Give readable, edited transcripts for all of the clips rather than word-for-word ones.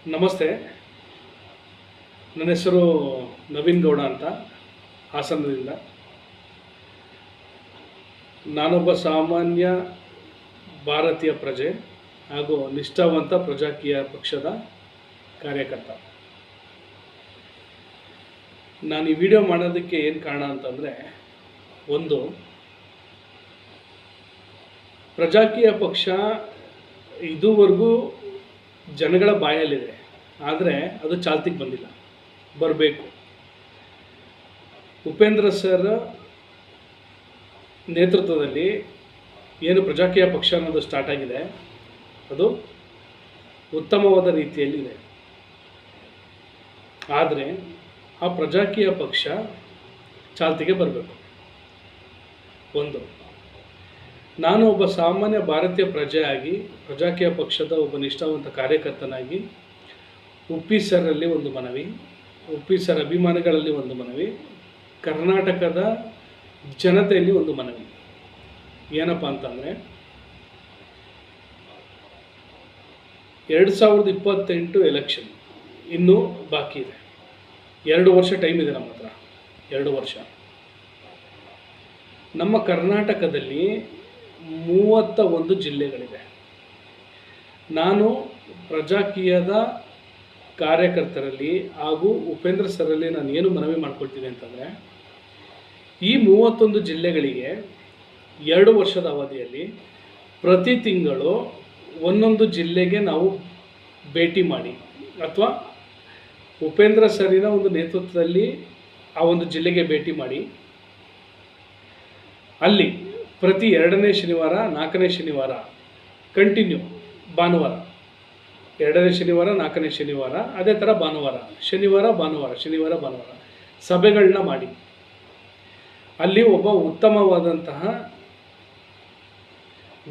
ನಮಸ್ತೆ. ನನ್ನ ಹೆಸರು ನವೀನ್ ಗೌಡ ಅಂತ, ಹಾಸನದಿಂದ. ನಾನೊಬ್ಬ ಸಾಮಾನ್ಯ ಭಾರತೀಯ ಪ್ರಜೆ ಹಾಗೂ ನಿಷ್ಠಾವಂತ ಪ್ರಜಾಕೀಯ ಪಕ್ಷದ ಕಾರ್ಯಕರ್ತ. ನಾನು ಈ ವಿಡಿಯೋ ಮಾಡೋದಕ್ಕೆ ಏನು ಕಾರಣ ಅಂತಂದರೆ, ಒಂದು, ಪ್ರಜಾಕೀಯ ಪಕ್ಷ ಇದುವರೆಗೂ ಜನಗಳ ಬಾಯಲ್ಲಿದೆ, ಆದರೆ ಅದು ಚಾಲ್ತಿಗೆ ಬಂದಿಲ್ಲ, ಬರಬೇಕು. ಉಪೇಂದ್ರ ಸರ್ ನೇತೃತ್ವದಲ್ಲಿ ಏನು ಪ್ರಜಾಕೀಯ ಪಕ್ಷ ಅನ್ನೋದು ಸ್ಟಾರ್ಟ್ ಆಗಿದೆ, ಅದು ಉತ್ತಮವಾದ ರೀತಿಯಲ್ಲಿದೆ. ಆದರೆ ಆ ಪ್ರಜಾಕೀಯ ಪಕ್ಷ ಚಾಲ್ತಿಗೆ ಬರಬೇಕು. ಒಂದು, ನಾನು ಒಬ್ಬ ಸಾಮಾನ್ಯ ಭಾರತೀಯ ಪ್ರಜೆಯಾಗಿ ಪ್ರಜಾಕೀಯ ಪಕ್ಷದ ಒಬ್ಬ ನಿಷ್ಠಾವಂತ ಕಾರ್ಯಕರ್ತನಾಗಿ ಉಪ್ಪಿ ಸರಲ್ಲಿ ಒಂದು ಮನವಿ, ಉಪ್ಪಿ ಸರ್ ಅಭಿಮಾನಿಗಳಲ್ಲಿ ಒಂದು ಮನವಿ, ಕರ್ನಾಟಕದ ಜನತೆಯಲ್ಲಿ ಒಂದು ಮನವಿ. ಏನಪ್ಪ ಅಂತಂದರೆ, 2028 ಎಲೆಕ್ಷನ್ ಇನ್ನೂ ಬಾಕಿ ಇದೆ. 2 ವರ್ಷ ಟೈಮ್ ಇದೆ ನಮ್ಮ ಹತ್ರ. 2 ವರ್ಷ. ನಮ್ಮ ಕರ್ನಾಟಕದಲ್ಲಿ 31 ಜಿಲ್ಲೆಗಳಿವೆ. ನಾನು ಪ್ರಜಾಕೀಯದ ಕಾರ್ಯಕರ್ತರಲ್ಲಿ ಹಾಗೂ ಉಪೇಂದ್ರ ಸರಲ್ಲಿ ನಾನು ಏನು ಮನವಿ ಮಾಡ್ಕೊಳ್ತೀನಿ ಅಂತಂದರೆ, ಈ 31 ಜಿಲ್ಲೆಗಳಿಗೆ 2 ವರ್ಷದ ಅವಧಿಯಲ್ಲಿ ಪ್ರತಿ ತಿಂಗಳು ಒಂದೊಂದು ಜಿಲ್ಲೆಗೆ ನಾವು ಭೇಟಿ ಮಾಡಿ, ಅಥವಾ ಉಪೇಂದ್ರ ಸರಿನ ಒಂದು ನೇತೃತ್ವದಲ್ಲಿ ಆ ಒಂದು ಜಿಲ್ಲೆಗೆ ಭೇಟಿ ಮಾಡಿ, ಅಲ್ಲಿ ಪ್ರತಿ 2ನೇ ಶನಿವಾರ 4ನೇ ಶನಿವಾರ ಕಂಟಿನ್ಯೂ, ಭಾನುವಾರ 2ನೇ ಶನಿವಾರ 4ನೇ ಶನಿವಾರ, ಅದೇ ಥರ ಭಾನುವಾರ, ಶನಿವಾರ ಭಾನುವಾರ ಸಭೆಗಳನ್ನ ಮಾಡಿ, ಅಲ್ಲಿ ಒಬ್ಬ ಉತ್ತಮವಾದಂತಹ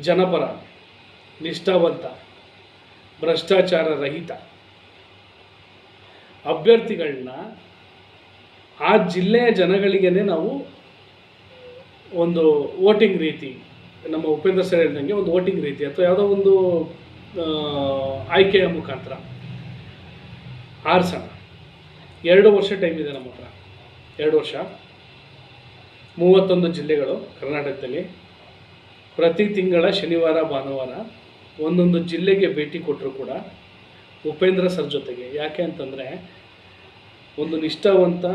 ಜನಪರ, ನಿಷ್ಠಾವಂತ, ಭ್ರಷ್ಟಾಚಾರ ರಹಿತ ಅಭ್ಯರ್ಥಿಗಳನ್ನ ಆ ಜಿಲ್ಲೆಯ ಜನಗಳಿಗೇ ನಾವು ಒಂದು ವೋಟಿಂಗ್ ರೀತಿ, ನಮ್ಮ ಉಪೇಂದ್ರ ಸರ್ ಹೇಳಿದಂಗೆ ಒಂದು ವೋಟಿಂಗ್ ರೀತಿ ಅಥವಾ ಯಾವುದೋ ಒಂದು ಆಯ್ಕೆಯ ಮುಖಾಂತರ ಆರಿಸೋಣ. 2 ವರ್ಷ ಟೈಮ್ ಇದೆ ನಮ್ಮ ಹತ್ರ. 2 ವರ್ಷ, 31 ಜಿಲ್ಲೆಗಳು ಕರ್ನಾಟಕದಲ್ಲಿ. ಪ್ರತಿ ತಿಂಗಳ ಶನಿವಾರ ಭಾನುವಾರ ಒಂದೊಂದು ಜಿಲ್ಲೆಗೆ ಭೇಟಿ ಕೊಟ್ಟರು ಕೂಡ ಉಪೇಂದ್ರ ಸರ್ ಜೊತೆಗೆ. ಯಾಕೆ ಅಂತಂದರೆ, ಒಂದು ನಿಷ್ಠಾವಂತ,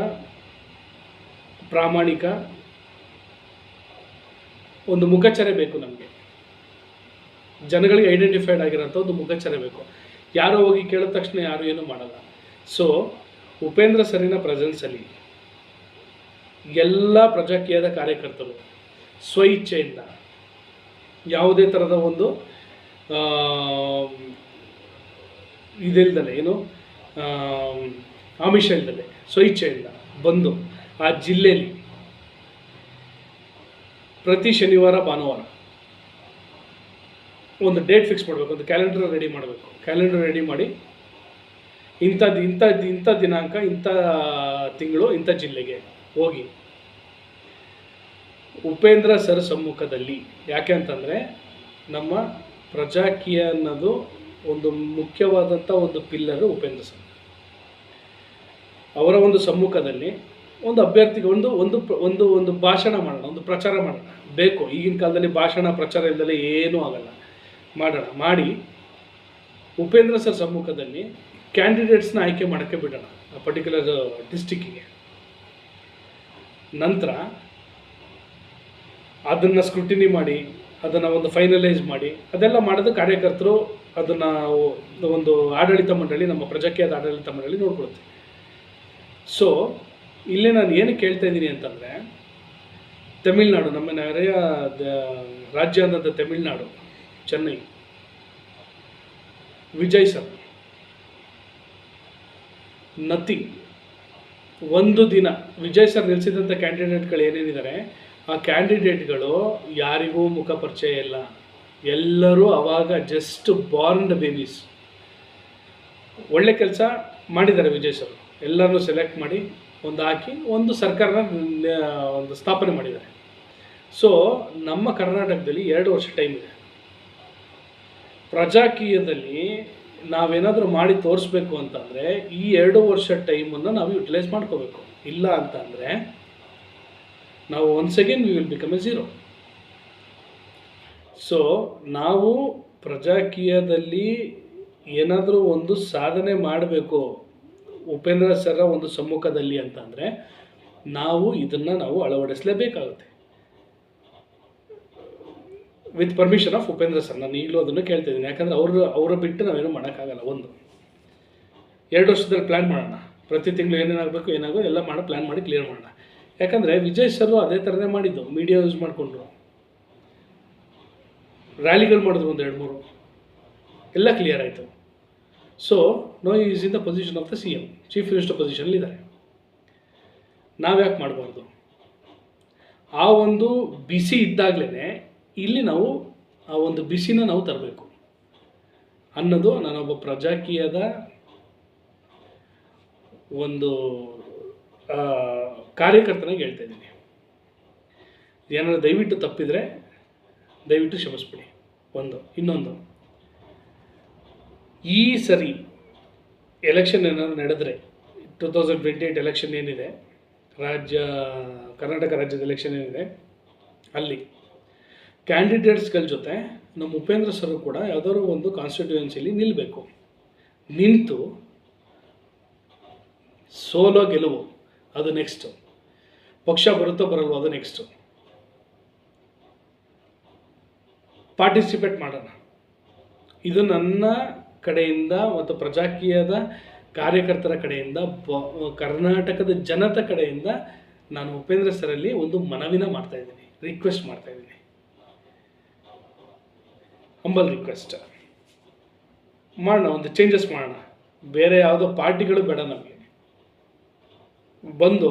ಪ್ರಾಮಾಣಿಕ ಒಂದು ಮುಖಚರೆ ಬೇಕು ನಮಗೆ. ಜನಗಳಿಗೆ ಐಡೆಂಟಿಫೈಡ್ ಆಗಿರೋಂಥ ಒಂದು ಮುಖಚರೆ ಬೇಕು. ಯಾರೋ ಹೋಗಿ ಕೇಳಿದ ತಕ್ಷಣ ಯಾರು ಏನೂ ಮಾಡಲ್ಲ. ಸೊ ಉಪೇಂದ್ರ ಸರಿನ ಪ್ರೆಸೆನ್ಸಲ್ಲಿ ಎಲ್ಲ ಪ್ರಜಾಕೀಯದ ಕಾರ್ಯಕರ್ತರು ಸ್ವಇಚ್ಛೆಯಿಂದ, ಯಾವುದೇ ಥರದ ಒಂದು ಇದಿಲ್ದಲೆ, ಏನು ಆಮಿಷ ಇಲ್ದಲೆ, ಸ್ವಇಚ್ಛೆಯಿಂದ ಬಂದು ಆ ಜಿಲ್ಲೆಯಲ್ಲಿ ಪ್ರತಿ ಶನಿವಾರ ಭಾನುವಾರ ಒಂದು ಡೇಟ್ ಫಿಕ್ಸ್ ಮಾಡಬೇಕು, ಒಂದು ಕ್ಯಾಲೆಂಡರ್ ರೆಡಿ ಮಾಡಬೇಕು. ಕ್ಯಾಲೆಂಡರ್ ರೆಡಿ ಮಾಡಿ, ಇಂಥ ದಿನಾಂಕ, ಇಂಥ ತಿಂಗಳು, ಇಂಥ ಜಿಲ್ಲೆಗೆ ಹೋಗಿ ಉಪೇಂದ್ರ ಸರ್ ಸಮ್ಮುಖದಲ್ಲಿ. ಯಾಕೆ ಅಂತಂದರೆ, ನಮ್ಮ ಪ್ರಜಾಕೀಯ ಅನ್ನೋದು ಒಂದು ಮುಖ್ಯವಾದಂಥ ಒಂದು ಪಿಲ್ಲರು ಉಪೇಂದ್ರ ಸರ್. ಅವರ ಒಂದು ಸಮ್ಮುಖದಲ್ಲಿ ಒಂದು ಅಭ್ಯರ್ಥಿಗೆ ಒಂದು ಒಂದು ಒಂದು ಒಂದು ಭಾಷಣ ಮಾಡೋಣ, ಒಂದು ಪ್ರಚಾರ ಮಾಡೋಣ. ಬೇಕು, ಈಗಿನ ಕಾಲದಲ್ಲಿ ಭಾಷಣ ಪ್ರಚಾರ ಇಲ್ಲದೆ ಏನೂ ಆಗಲ್ಲ. ಮಾಡೋಣ. ಮಾಡಿ ಉಪೇಂದ್ರ ಸರ್ ಸಮ್ಮುಖದಲ್ಲಿ ಕ್ಯಾಂಡಿಡೇಟ್ಸ್ನ ಆಯ್ಕೆ ಮಾಡೋಕ್ಕೆ ಬಿಡೋಣ ಆ ಪರ್ಟಿಕ್ಯುಲರ್ ಡಿಸ್ಟಿಕ್ಕಿಗೆ. ನಂತರ ಅದನ್ನು ಸ್ಕ್ರೂಟಿನಿ ಮಾಡಿ, ಅದನ್ನು ಒಂದು ಫೈನಲೈಸ್ ಮಾಡಿ, ಅದೆಲ್ಲ ಮಾಡೋದು ಕಾರ್ಯಕರ್ತರು, ಅದನ್ನು ಒಂದು ಆಡಳಿತ ಮಂಡಳಿ, ನಮ್ಮ ಪ್ರಜಾಕೀಯದ ಆಡಳಿತ ಮಂಡಳಿ ನೋಡ್ಕೊಳುತ್ತೆ. ಸೊ ಇಲ್ಲಿ ನಾನು ಏನು ಕೇಳ್ತಾ ಇದ್ದೀನಿ ಅಂತಂದರೆ, ತಮಿಳ್ನಾಡು, ನಮ್ಮ ನೆರೆಯ ರಾಜ್ಯ ಅನ್ನೋದು ತಮಿಳ್ನಾಡು, ಚೆನ್ನೈ, ವಿಜಯ್ ಸರ್, ನಥಿಂಗ್. ಒಂದು ದಿನ ವಿಜಯ್ ಸರ್ ನಿಲ್ಲಿಸಿದಂಥ ಕ್ಯಾಂಡಿಡೇಟ್ಗಳು ಏನೇನಿದ್ದಾರೆ, ಆ ಕ್ಯಾಂಡಿಡೇಟ್ಗಳು ಯಾರಿಗೂ ಮುಖ ಪರಿಚಯ ಇಲ್ಲ. ಎಲ್ಲರೂ ಆವಾಗ ಜಸ್ಟ್ ಬಾರ್ನ್ಡ್ ಬೇಬೀಸ್. ಒಳ್ಳೆ ಕೆಲಸ ಮಾಡಿದ್ದಾರೆ ವಿಜಯ್ ಸರ್. ಎಲ್ಲರನ್ನೂ ಸೆಲೆಕ್ಟ್ ಮಾಡಿ ಒಂದು ಹಾಕಿ ಒಂದು ಸರ್ಕಾರನ ಒಂದು ಸ್ಥಾಪನೆ ಮಾಡಿದ್ದಾರೆ. ಸೊ ನಮ್ಮ ಕರ್ನಾಟಕದಲ್ಲಿ 2 ವರ್ಷ ಟೈಮ್ ಇದೆ. ಪ್ರಜಾಕೀಯದಲ್ಲಿ ನಾವೇನಾದರೂ ಮಾಡಿ ತೋರಿಸ್ಬೇಕು ಅಂತಂದರೆ ಈ 2 ವರ್ಷ ಟೈಮನ್ನು ನಾವು ಯುಟಿಲೈಸ್ ಮಾಡ್ಕೋಬೇಕು. ಇಲ್ಲ ಅಂತಂದರೆ ನಾವು once again we will become A zero. So ನಾವು ಪ್ರಜಾಕೀಯದಲ್ಲಿ ಏನಾದರೂ ಒಂದು ಸಾಧನೆ ಮಾಡಬೇಕು ಉಪೇಂದ್ರ ಸರ ಒಂದು ಸಮ್ಮುಖದಲ್ಲಿ ಅಂತಂದರೆ ನಾವು ಇದನ್ನು ಅಳವಡಿಸಲೇಬೇಕಾಗುತ್ತೆ. With permission of Upendra sir. ನಾನು ಈಗಲೂ ಅದನ್ನು ಕೇಳ್ತಿದ್ದೀನಿ, ಯಾಕಂದರೆ ಅವರ ಬಿಟ್ಟು ನಾವೇನು ಮಾಡೋಕ್ಕಾಗಲ್ಲ. 2 ವರ್ಷದಲ್ಲಿ ಪ್ಲ್ಯಾನ್ ಮಾಡೋಣ, ಪ್ರತಿ ತಿಂಗಳು ಏನೇನಾಗಬೇಕು ಎಲ್ಲ ಪ್ಲ್ಯಾನ್ ಮಾಡಿ ಕ್ಲಿಯರ್ ಮಾಡೋಣ. ಯಾಕಂದರೆ ವಿಜಯ್ ಸರ್ ಅದೇ ಥರನೇ ಮಾಡಿದ್ದು, ಮೀಡಿಯಾ ಯೂಸ್ ಮಾಡಿಕೊಂಡ್ರು, ರ್ಯಾಲಿಗಳು ಮಾಡಿದ್ರು 1-2-3, ಎಲ್ಲ ಕ್ಲಿಯರ್ ಆಯಿತು. So no is in the position of the CM, chief minister ಪೊಸಿಷನಲ್ಲಿದ್ದಾರೆ. ನಾವು ಯಾಕೆ ಮಾಡಬಾರ್ದು? ಆ ಒಂದು ಬಿಸಿ ಇದ್ದಾಗಲೇ ಇಲ್ಲಿ ನಾವು ಆ ಒಂದು ಬಿಸಿನ ನಾವು ತರಬೇಕು ಅನ್ನೋದು ನಾನೊಬ್ಬ ಪ್ರಜಾಕೀಯದ ಒಂದು ಕಾರ್ಯಕರ್ತನಾಗಿ ಹೇಳ್ತಾ ಇದ್ದೀನಿ. ಏನಾದರೂ ದಯವಿಟ್ಟು ತಪ್ಪಿದರೆ ದಯವಿಟ್ಟು ಕ್ಷಮಿಸ್ಬಿಡಿ. ಇನ್ನೊಂದು, ಈ ಸರಿ ಎಲೆಕ್ಷನ್ ಏನಾದರೂ ನಡೆದರೆ 2028 ಎಲೆಕ್ಷನ್ ಏನಿದೆ, ಕರ್ನಾಟಕ ರಾಜ್ಯದ ಎಲೆಕ್ಷನ್ ಏನಿದೆ, ಅಲ್ಲಿ ಕ್ಯಾಂಡಿಡೇಟ್ಸ್ಗಳ ಜೊತೆ ನಮ್ಮ ಉಪೇಂದ್ರ ಸರ್ ಕೂಡ ಯಾವುದಾದ್ರು ಒಂದು ಕಾನ್ಸ್ಟಿಟ್ಯೂಯೆನ್ಸಿಲಿ ನಿಲ್ಲಬೇಕು. ನಿಂತು ಸೋಲೋ ಗೆಲುವು ಅದು ನೆಕ್ಸ್ಟು, ಪಕ್ಷ ಬರುತ್ತೋ ಬರಲ್ವೋ ಅದು ನೆಕ್ಸ್ಟು. ಪಾರ್ಟಿಸಿಪೇಟ್ ಮಾಡೋಣ. ಇದು ನನ್ನ ಕಡೆಯಿಂದ ಮತ್ತು ಪ್ರಜಾಕೀಯದ ಕಾರ್ಯಕರ್ತರ ಕಡೆಯಿಂದ, ಕರ್ನಾಟಕದ ಜನತೆ ಕಡೆಯಿಂದ ನಾನು ಉಪೇಂದ್ರ ಸರಲ್ಲಿ ಒಂದು ಮನವಿನ ಮಾಡ್ತಾಯಿದ್ದೀನಿ, ರಿಕ್ವೆಸ್ಟ್ ಮಾಡ್ತಾಯಿದ್ದೀನಿ, ಹಂಬಲ್ ರಿಕ್ವೆಸ್ಟ್ ಮಾಡೋಣ. ಒಂದು ಚೇಂಜಸ್ ಮಾಡೋಣ. ಬೇರೆ ಯಾವುದೋ ಪಾರ್ಟಿಗಳು ಬೇಡ ನಮಗೆ. ಬಂದು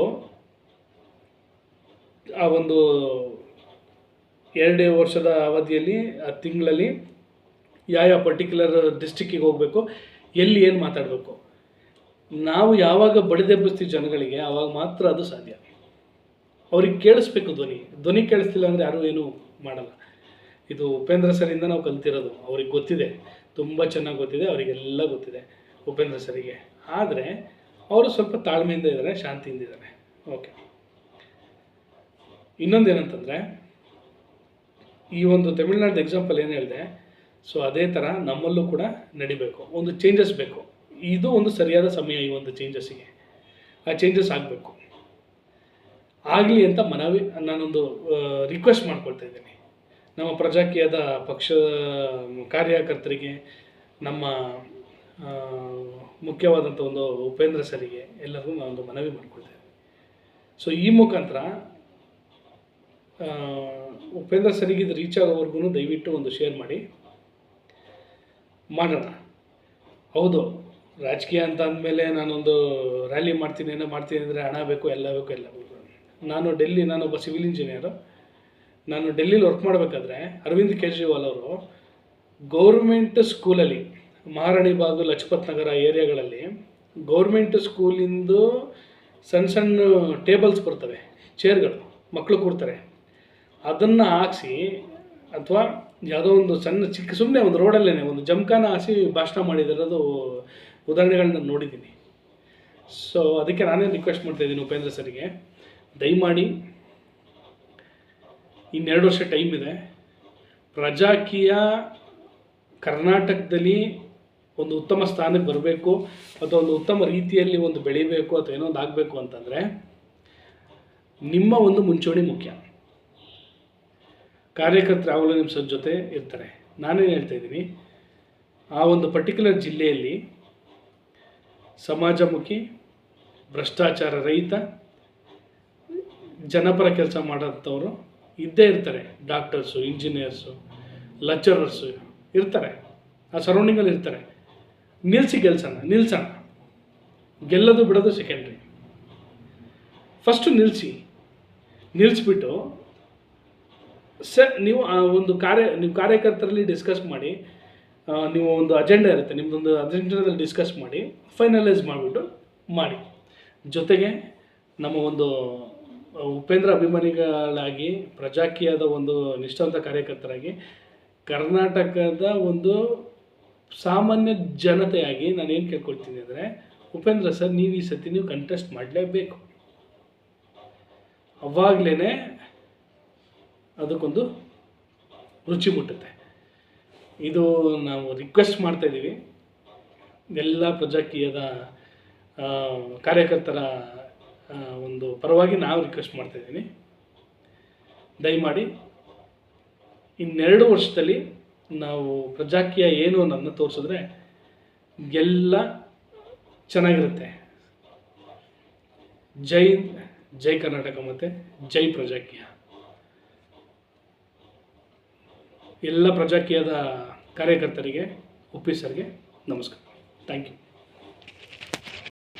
ಆ ಒಂದು 2 ವರ್ಷದ ಅವಧಿಯಲ್ಲಿ, ಆ ತಿಂಗಳಲ್ಲಿ ಯಾವ ಪರ್ಟಿಕ್ಯುಲರ್ ಡಿಸ್ಟಿಕ್ಕಿಗೆ ಹೋಗಬೇಕು, ಎಲ್ಲಿ ಏನು ಮಾತಾಡಬೇಕು, ನಾವು ಯಾವಾಗ ಬಡಿದೆಬ್ಬಿಸ್ತೀವಿ ಜನಗಳಿಗೆ ಆವಾಗ ಮಾತ್ರ ಅದು ಸಾಧ್ಯ. ಅವ್ರಿಗೆ ಕೇಳಿಸ್ಬೇಕು ಧ್ವನಿ ಕೇಳಿಸ್ತಿಲ್ಲ ಅಂದರೆ ಯಾರೂ ಏನೂ ಮಾಡಲ್ಲ. ಇದು ಉಪೇಂದ್ರ ಸರಿಂದ ನಾವು ಕಲ್ತಿರೋದು. ಅವ್ರಿಗೆ ಗೊತ್ತಿದೆ, ತುಂಬ ಚೆನ್ನಾಗಿ ಗೊತ್ತಿದೆ, ಅವರಿಗೆಲ್ಲ ಗೊತ್ತಿದೆ ಉಪೇಂದ್ರ ಸರಿಗೆ. ಆದರೆ ಅವರು ಸ್ವಲ್ಪ ತಾಳ್ಮೆಯಿಂದ ಇದ್ದಾರೆ, ಶಾಂತಿಯಿಂದ ಇದ್ದಾರೆ. ಓಕೆ. ಇನ್ನೊಂದು ಏನಂತಂದರೆ, ಈ ಒಂದು ತಮಿಳ್ನಾಡು ಎಕ್ಸಾಂಪಲ್ ಏನು ಹೇಳಿದೆ, ಸೊ ಅದೇ ಥರ ನಮ್ಮಲ್ಲೂ ಕೂಡ ನಡಿಬೇಕು. ಒಂದು ಚೇಂಜಸ್ ಬೇಕು. ಇದು ಒಂದು ಸರಿಯಾದ ಸಮಯ ಈ ಒಂದು ಚೇಂಜಸ್ಸಿಗೆ. ಆ ಚೇಂಜಸ್ ಆಗಬೇಕು, ಆಗಲಿ ಅಂತ ನಾನೊಂದು ರಿಕ್ವೆಸ್ಟ್ ಮಾಡ್ಕೊಳ್ತಾ ಇದ್ದೀನಿ ನಮ್ಮ ಪ್ರಜಾಕೀಯದ ಪಕ್ಷದ ಕಾರ್ಯಕರ್ತರಿಗೆ, ನಮ್ಮ ಮುಖ್ಯವಾದಂಥ ಒಂದು ಉಪೇಂದ್ರ ಸರಿಗೆ, ಎಲ್ಲರಿಗೂ ನಾನೊಂದು ಮನವಿ ಮಾಡ್ಕೊಳ್ತೇನೆ. ಸೊ ಈ ಮುಖಾಂತರ ಉಪೇಂದ್ರ ಸರಿಗೆ ಇದು ರೀಚ್ ಆಗೋವರೆಗೂ ದಯವಿಟ್ಟು ಒಂದು ಶೇರ್ ಮಾಡೋಣ. ಹೌದು, ರಾಜಕೀಯ ಅಂತ ಅಂದಮೇಲೆ ನಾನೊಂದು ರ್ಯಾಲಿ ಮಾಡ್ತೀನಿ ಅಂದರೆ ಹಣ ಬೇಕು, ಎಲ್ಲ ಬೇಕು. ನಾನೊಬ್ಬ ಸಿವಿಲ್ ಇಂಜಿನಿಯರು. ನಾನು ಡೆಲ್ಲಿಲಿ ವರ್ಕ್ ಮಾಡಬೇಕಾದ್ರೆ ಅರವಿಂದ್ ಕೇಜ್ರಿವಾಲ್ ಅವರು ಗೌರ್ಮೆಂಟ್ ಸ್ಕೂಲಲ್ಲಿ, ಮಹಾರಾಣಿ ಬಾಗ್, ಲಜಪತ್ ನಗರ ಏರಿಯಾಗಳಲ್ಲಿ ಗೌರ್ಮೆಂಟ್ ಸ್ಕೂಲಿಂದು ಸಣ್ಣ ಟೇಬಲ್ಸ್ ಬರ್ತವೆ, ಚೇರ್ಗಳು, ಮಕ್ಕಳು ಕೂರ್ತಾರೆ, ಅದನ್ನು ಹಾಕ್ಸಿ ಅಥವಾ ಯಾವುದೋ ಒಂದು ಚಿಕ್ಕ ಸುಮ್ಮನೆ ಒಂದು ರೋಡಲ್ಲೇ ಒಂದು ಜಮ್ಖಾನ ಹಾಸಿ ಭಾಷಣ ಮಾಡಿದಿರೋದು ಉದಾಹರಣೆಗಳನ್ನ ನೋಡಿದ್ದೀನಿ. ಸೊ ಅದಕ್ಕೆ ನಾನೇ ರಿಕ್ವೆಸ್ಟ್ ಮಾಡ್ತಾಯಿದ್ದೀನಿ ಉಪೇಂದ್ರ ಸರಿಗೆ, ದಯಮಾಡಿ 2 ವರ್ಷ ಟೈಮ್ ಇದೆ. ಪ್ರಜಾಕೀಯ ಕರ್ನಾಟಕದಲ್ಲಿ ಒಂದು ಉತ್ತಮ ಸ್ಥಾನಕ್ಕೆ ಬರಬೇಕು ಅಥವಾ ಒಂದು ಉತ್ತಮ ರೀತಿಯಲ್ಲಿ ಒಂದು ಬೆಳಿಬೇಕು ಅಥವಾ ಏನೋ ಒಂದು ಆಗಬೇಕು ಅಂತಂದರೆ ನಿಮ್ಮ ಒಂದು ಮುಂಚೂಣಿ ಮುಖ್ಯ. ಕಾರ್ಯಕರ್ತರು ಯಾವಾಗಲೂ ನಿಮ್ಮ ಜೊತೆ ಇರ್ತಾರೆ. ನಾನೇನು ಹೇಳ್ತಾ ಇದ್ದೀನಿ, ಆ ಒಂದು ಪರ್ಟಿಕ್ಯುಲರ್ ಜಿಲ್ಲೆಯಲ್ಲಿ ಸಮಾಜಮುಖಿ, ಭ್ರಷ್ಟಾಚಾರ ರಹಿತ, ಜನಪರ ಕೆಲಸ ಮಾಡೋಂಥವ್ರು ಇದ್ದೇ ಇರ್ತಾರೆ. ಡಾಕ್ಟರ್ಸು, ಇಂಜಿನಿಯರ್ಸು, ಲೆಕ್ಚರರ್ಸು ಇರ್ತಾರೆ, ಆ ಸರೌಂಡಿಂಗಲ್ಲಿ ಇರ್ತಾರೆ. ನಿಲ್ಸೋಣ. ಗೆಲ್ಲೋದು ಬಿಡೋದು ಸೆಕೆಂಡ್ರಿ. ಫಸ್ಟು ನಿಲ್ಲಿಸ್ಬಿಟ್ಟು ನೀವು ಆ ಒಂದು ಕಾರ್ಯಕರ್ತರಲ್ಲಿ ಡಿಸ್ಕಸ್ ಮಾಡಿ, ನೀವು ಒಂದು ಅಜೆಂಡಾ ಇರುತ್ತೆ, ನಿಮ್ಮದೊಂದು ಅಜೆಂಡಾದಲ್ಲಿ ಡಿಸ್ಕಸ್ ಮಾಡಿ ಫೈನಲೈಸ್ ಮಾಡಿಬಿಟ್ಟು ಮಾಡಿ. ಜೊತೆಗೆ ನಮ್ಮ ಒಂದು ಉಪೇಂದ್ರ ಅಭಿಮಾನಿಗಳಾಗಿ, ಪ್ರಜಾಕೀಯದ ಒಂದು ನಿಷ್ಠಾವಂತ ಕಾರ್ಯಕರ್ತರಾಗಿ, ಕರ್ನಾಟಕದ ಒಂದು ಸಾಮಾನ್ಯ ಜನತೆಯಾಗಿ ನಾನೇನು ಕೇಳ್ಕೊಳ್ತೀನಿ ಅಂದರೆ, ಉಪೇಂದ್ರ ಸರ್ ನೀವು ಈ ಸತಿ ನೀವು ಕಂಟೆಸ್ಟ್ ಮಾಡಲೇಬೇಕು. ಅವಾಗಲೇ ಅದಕ್ಕೊಂದು ರುಚಿ ಮುಟ್ಟುತ್ತೆ. ಇದು ನಾವು ರಿಕ್ವೆಸ್ಟ್ ಮಾಡ್ತಾಯಿದ್ದೀವಿ ಎಲ್ಲ ಪ್ರಜಾಕೀಯದ ಕಾರ್ಯಕರ್ತರ ಒಂದು ಪರವಾಗಿ ನಾವು ರಿಕ್ವೆಸ್ಟ್ ಮಾಡ್ತಾಯಿದ್ದೀನಿ. ದಯಮಾಡಿ ಇನ್ನೆರಡು ವರ್ಷದಲ್ಲಿ ನಾವು ಪ್ರಜಾಕೀಯ ಏನು ಅನ್ನೋದನ್ನ ತೋರಿಸಿದ್ರೆ ಎಲ್ಲ ಚೆನ್ನಾಗಿರುತ್ತೆ. ಜೈ ಕರ್ನಾಟಕ ಮತ್ತು ಜೈ ಪ್ರಜಾಕೀಯ. ಎಲ್ಲ ಪ್ರಜಾಕೀಯದ ಕಾರ್ಯಕರ್ತರಿಗೆ, ಆಫೀಸರ್ಗೆ ನಮಸ್ಕಾರ. Thank you.